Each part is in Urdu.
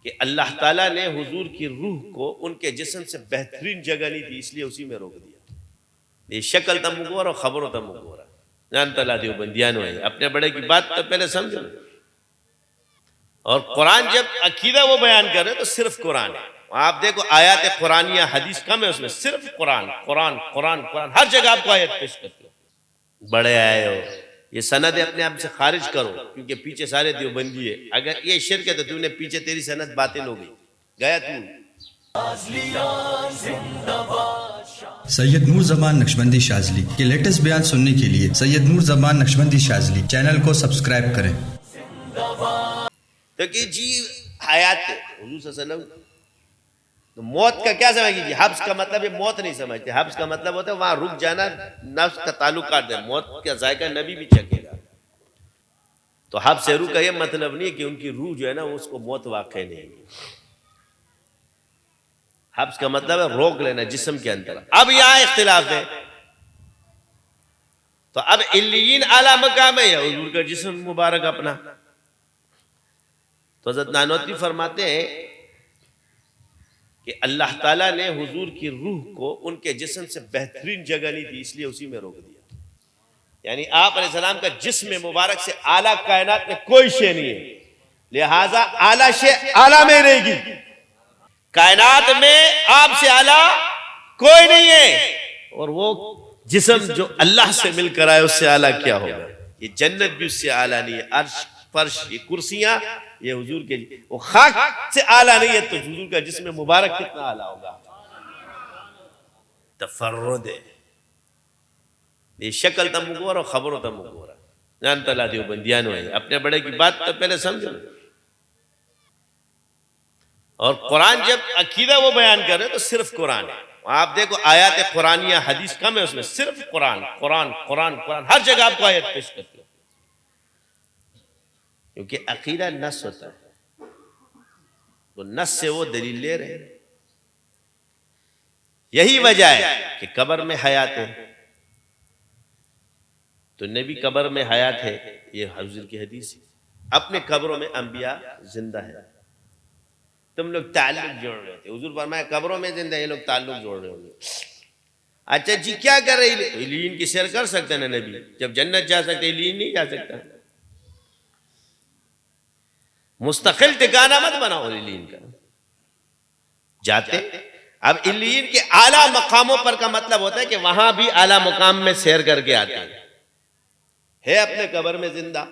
کہ اللہ تعالیٰ نے حضور کی روح کو ان کے جسم سے بہترین جگہ نہیں دی، اس لیے اسی میں روک دیا. یہ شکل تم گور اور خبروں تم گور جانتا لا دیو بندیانو ہے. اپنے بڑے کی بات تو پہلے سمجھو. اور قرآن جب عقیدہ وہ بیان کر رہے تو صرف قرآن ہے. آپ دیکھو آیات قرآنیہ حدیث کم ہے، اس میں صرف قرآن قرآن قرآن قرآن، ہر جگہ آپ کو آیت پیش کرتے ہو. بڑے آئے ہو، یہ سند اپنے آپ سے خارج کرو، کیونکہ پیچھے سارے دیوبندی ہے. اگر یہ شرک ہے تو تم نے پیچھے تیری سند باطل ہو گئی، گیا تو. سید نور زمان نقشبندی شاذلی کے لیٹسٹ بیان سننے کے لیے سید نور زمان نقشبندی شاذلی چینل کو سبسکرائب کریں. تو کہ جی حیات حضور صلی اللہ علیہ وسلم تو موت کا کیا سمجھ گی؟ حبس کا مطلب یہ موت نہیں سمجھتے. حبس کا مطلب ہوتا ہے وہاں رک جانا، نفس کا تعلق کاٹ دے. موت کا ذائقہ نبی بھی چکے گا. تو حبس روح کا یہ مطلب نہیں ہے کہ ان کی روح جو ہے نا اس کو موت واقع نہیں ہے. حبس کا مطلب ہے روک لینا جسم کے اندر. اب یہاں اختلاف ہے. تو اب علیین اعلیٰ مقام ہے یا حضور کا جسم مبارک اپنا؟ تو حضرت نانوتوی فرماتے ہیں کہ اللہ تعالیٰ نے حضور کی روح کو ان کے جسم سے بہترین جگہ نہیں دی، اس لیے اسی میں روک دیا. یعنی آپ علیہ السلام کا جسم مبارک سے اعلیٰ کائنات میں کوئی شے نہیں ہے، لہٰذا اعلیٰ شے اعلیٰ میں رہے گی. کائنات میں آپ سے اعلیٰ کوئی نہیں ہے. اور وہ جسم جو اللہ سے مل کر آئے اس سے اعلیٰ کیا ہوگا؟ یہ جنت بھی اس سے اعلیٰ نہیں ہے. عرش فرش یہ کرسیاں یہ حضور کے وہ خاک سے اعلیٰ نہیں ہے، تو حضور کا جسم مبارک کتنا اعلیٰ ہوگا؟ تفرد ہے. یہ شکل تم گور اور خبروں تم گور جانتا لا دیو بندیانو ہے. اپنے بڑے کی بات تو پہلے سمجھو. اور قرآن جب عقیدہ وہ بیان کر رہے تو صرف قرآن ہے. آپ دیکھو آیات قرآنیہ حدیث کم ہے، اس میں صرف قرآن قرآن قرآن قرآن، ہر جگہ آپ کو آیت پیش کرتے ہو. کیونکہ عقیدہ نص ہوتا ہے، تو نص سے وہ دلیل لے رہے ہیں. یہی وجہ ہے کہ قبر میں حیات ہے. تو نبی قبر میں حیات ہے، یہ حضور کی حدیث ہے. اپنے قبروں میں انبیاء زندہ ہے. تم لوگ تعلق جوڑ رہے تھے. حضور فرمایا قبروں میں زندہ، یہ لوگ تعلق جوڑ رہے ہوں گے. اچھا جی کیا کر رہے ہیں؟ علیین کی سیر کر سکتے ہیں نبی، جب جنت جا سکتے علیین نہیں جا سکتا. مستقل ٹھکانہ مت بناؤ علیین کا. جاتے اب علیین کے اعلیٰ مقاموں پر کا مطلب ہوتا ہے کہ وہاں بھی اعلیٰ مقام میں سیر کر کے آتے ہیں. ہے اپنے قبر میں زندہ.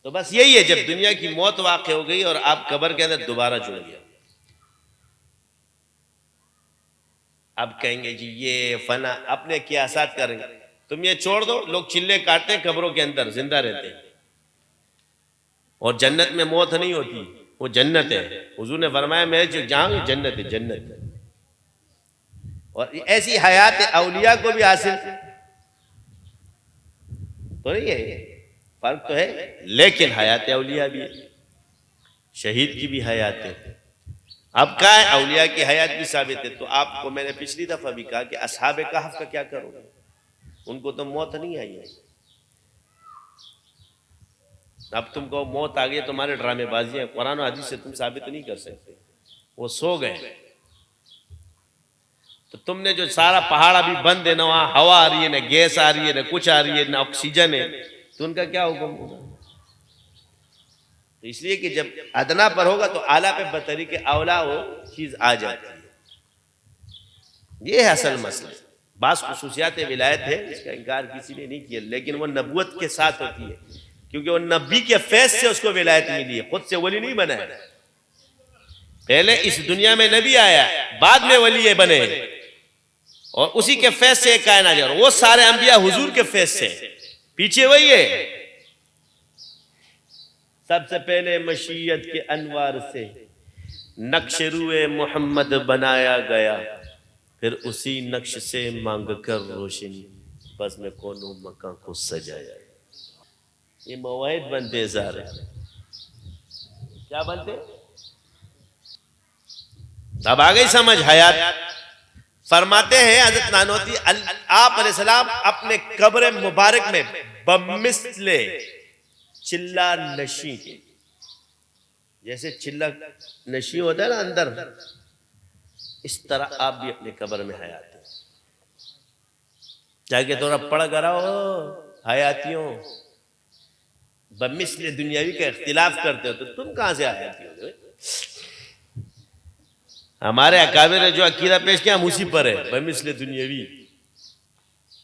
تو بس یہی ہے، جب دنیا کی موت واقع ہو گئی اور آپ قبر کے اندر دوبارہ جڑ گیا، اب کہیں گے جی یہ فنا اپنے قیاسات کریں گے. تم یہ چھوڑ دو، لوگ چلے کاٹتے ہیں قبروں کے اندر زندہ رہتے ہیں. اور جنت میں موت نہیں ہوتی، وہ جنت ہے. حضور نے فرمایا میں جو جہاں یہ جنت ہے، جنت ہے. اور ایسی حیات اولیاء کو بھی حاصل تو نہیں ہے، فرق تو ہے، لیکن حیات اولیاء بھی ہے. شہید کی بھی حیات ہے. اب کہا ہے اولیاء کی حیات بھی ثابت ہے. تو آپ کو میں نے پچھلی دفعہ بھی کہا کہ اصحاب کہف کا کیا کرو گے؟ ان کو تو موت نہیں آئی ہے. اب تم کو موت آ گئی، تمہارے ڈرامے بازی ہیں. قرآن و حدیث سے تم ثابت نہیں کر سکتے. وہ سو گئے. تو تم نے جو سارا پہاڑ ابھی بند ہے، نہ وہاں ہوا آ رہی ہے، نہ گیس آ رہی ہے، نہ کچھ آ رہی ہے، نہ آکسیجن ہے، تو ان کا کیا حکم ہوگا؟ تو اس لیے کہ جب ادنا پر ہوگا تو اعلیٰ پہ بطریق اولا وہ چیز آ جاتی ہے. یہ ہے اصل مسئلہ. بعض خصوصیات ولایت ہے، اس کا انکار کسی نے نہیں کیا، لیکن وہ نبوت کے ساتھ ہوتی ہے، کیونکہ وہ نبی کے فیض سے اس کو ولایت ملی ہے. خود سے ولی نہیں بنا ہے. پہلے اس دنیا میں نبی آیا، بعد میں ولی بنے، اور اسی کے فیض سے کائنات جا رہا. وہ سارے انبیاء حضور کے فیض سے، پیچھے وہی ہے. سب سے پہلے مشیت کے انوار سے نقش روئے محمد بنایا گیا، پھر اسی نقش سے مانگ کر روشنی بس میں کونوں مکان کو سجایا. یہ مواعید بنتے سارے. کیا بنتے؟ اب آگئی سمجھ حیات. فرماتے ہیں حضرت نانوتوی آپ علیہ السلام اپنے قبر مبارک میں بمثل چلا نشی کے جیسے چلک نشیں ہوتا ہے نا اندر، اس طرح آپ بھی اپنے قبر میں حیات ہیں. جا کے تھوڑا پڑھ کراؤ حیاتیوں، بمثل دنیاوی کا اختلاف کرتے ہو تو تم کہاں سے حیاتی ہو گئے؟ ہمارے اکابر نے جو عقیدہ پیش کیا ہم اسی پر ہے، بمثل دنیاوی،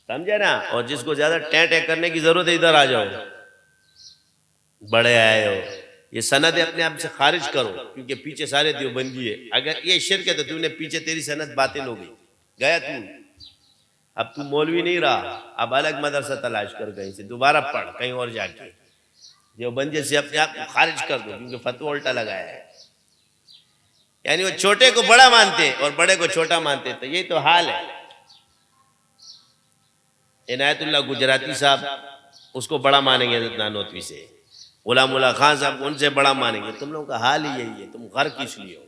سمجھے نا. اور جس کو زیادہ ٹیں ٹیں کرنے کی ضرورت ہے ادھر آ جاؤ، بڑے آئے ہو، یہ سند اپنے آپ سے خارج کرو، کیونکہ پیچھے سارے دیوبندی ہے. اگر یہ شرک ہے تو تم نے پیچھے تیری سند باطل ہو گئی، گیا تو اب تو مولوی نہیں رہا، اب الگ مدرسہ تلاش کر کہیں سے دوبارہ پڑھ کہیں اور جا کے، دیوبندی سے اپنے آپ کو خارج کر دو، کیونکہ فتویٰ الٹا لگایا ہے. یعنی وہ چھوٹے کو بڑا مانتے اور بڑے کو چھوٹا مانتے. تو یہی تو حال ہے. عنایت اللہ گجراتی صاحب اس کو بڑا مانیں گے حضرت نانوتوی سے، غلام اللہ خان صاحب ان سے بڑا مانیں گے. تم لوگوں کا حال ہی یہی ہے، تم غرق اس لیے ہو.